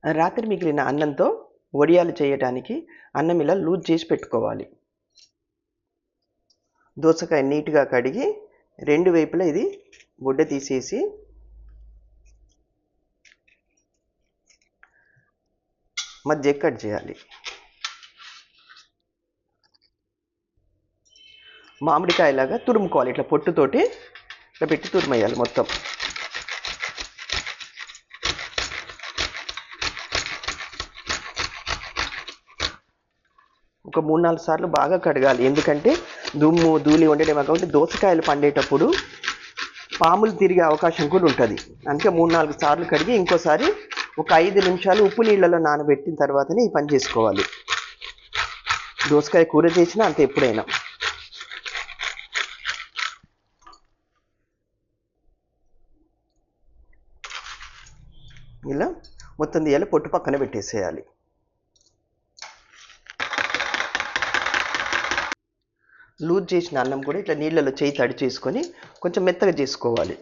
రాత్రి మిగిలిన అన్నంతో వడియాలు చేయడానికి అన్నం ఇలా లూజ్ చేసి పెట్టుకోవాలి. దోసకాయ నీట్గా కడిగి రెండు వైపులా ఇది గుడ్డ తీసేసి మధ్య కట్ చేయాలి. మామిడికాయలాగా తురుముకోవాలి. ఇట్లా పొట్టుతోటి ఇట్లా పెట్టి తురుమేయాలి మొత్తం. ఒక 3-4 సార్లు బాగా కడగాలి. ఎందుకంటే దుమ్ము ధూళి ఉండేదేమో కాబట్టి దోసకాయలు పండేటప్పుడు పాములు తిరిగే అవకాశం కూడా ఉంటుంది. అందుకే 3-4 సార్లు కడిగి ఇంకోసారి ఒక 5 నిమిషాలు ఉప్పు నీళ్ళలో నానబెట్టిన తర్వాతనే ఈ పని చేసుకోవాలి. దోసకాయ కూర చేసినా అంతే, ఎప్పుడైనా. ఇలా మొత్తం తీయాలి, పొట్టు పక్కన పెట్టేసేయాలి. లూజ్ చేసిన అన్నం కూడా ఇట్లా నీళ్ళలో చేయి తడి చేసుకొని కొంచెం మెత్తగా చేసుకోవాలి.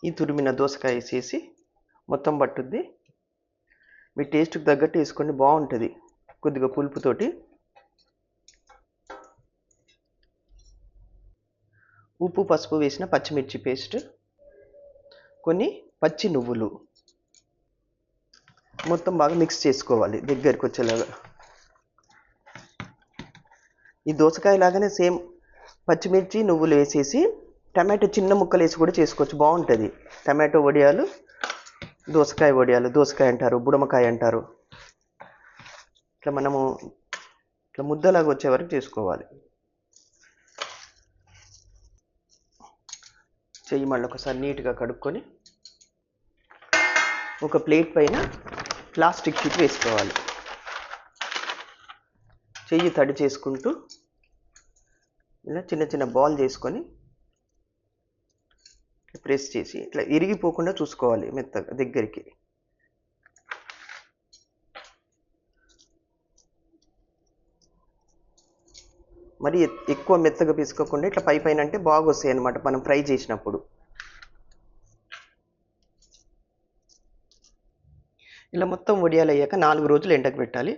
ఈ తురిమిన దోసకాయ వేసేసి మొత్తం పట్టుద్ది. మీ టేస్ట్కి తగ్గట్టు వేసుకొని, బాగుంటుంది. కొద్దిగా పులుపుతోటి ఉప్పు పసుపు వేసిన పచ్చిమిర్చి పేస్ట్, కొన్ని పచ్చి నువ్వులు మొత్తం బాగా మిక్స్ చేసుకోవాలి దగ్గరికి వచ్చేలాగా. ఈ దోసకాయ లాగానే సేమ్ పచ్చిమిర్చి నువ్వులు వేసేసి టమాటో చిన్న ముక్కలు వేసి కూడా చేసుకోవచ్చు, బాగుంటుంది. టమాటో వడియాలు, దోసకాయ వడియాలు, దోసకాయ అంటారు, బుడమకాయ అంటారు. ఇట్లా మనము ఇట్లా ముద్దలాగా వచ్చే వరకు చేసుకోవాలి. చెయ్యి మళ్ళీ ఒకసారి నీట్గా కడుక్కొని ఒక ప్లేట్ పైన ప్లాస్టిక్ షీట్ వేసుకోవాలి. చెయ్యి తడి చేసుకుంటూ ఇలా చిన్న చిన్న బాల్ చేసుకొని ప్రెస్ చేసి ఇట్లా ఇరిగిపోకుండా చూసుకోవాలి మెత్తగా దగ్గరికి. మరి ఎక్కువ మెత్తగా పిసుకోకుండా ఇట్లా పైన అంటే బాగా వస్తాయి అన్నమాట మనం ఫ్రై చేసినప్పుడు. ఇలా మొత్తం వడియాలు అయ్యాక 4 రోజులు ఎండకు పెట్టాలి.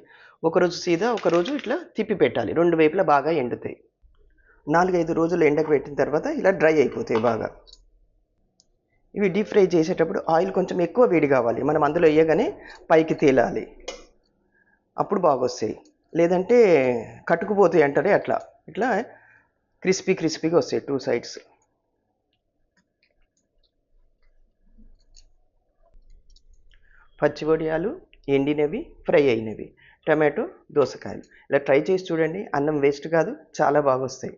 ఒకరోజు సీదా, ఒకరోజు ఇట్లా తిప్పి పెట్టాలి. 2 వైపులా బాగా ఎండుతాయి. 4-5 రోజులు ఎండకు పెట్టిన తర్వాత ఇలా డ్రై అయిపోతాయి బాగా. ఇవి డీప్ ఫ్రై చేసేటప్పుడు ఆయిల్ కొంచెం ఎక్కువ వేడి కావాలి. మనం అందులో వేయగానే పైకి తేలాలి, అప్పుడు బాగా వస్తాయి. లేదంటే కట్టుకుపోతాయి అంటారే, అట్లా ఇట్లా క్రిస్పీగా వస్తాయి 2 సైడ్స్. పచ్చి వడియాలు, ఎండినవి, ఫ్రై అయినవి, టమాటో, దోసకాయలు ఇలా ట్రై చేసి చూడండి. అన్నం వేస్ట్ కాదు, చాలా బాగా వస్తాయి.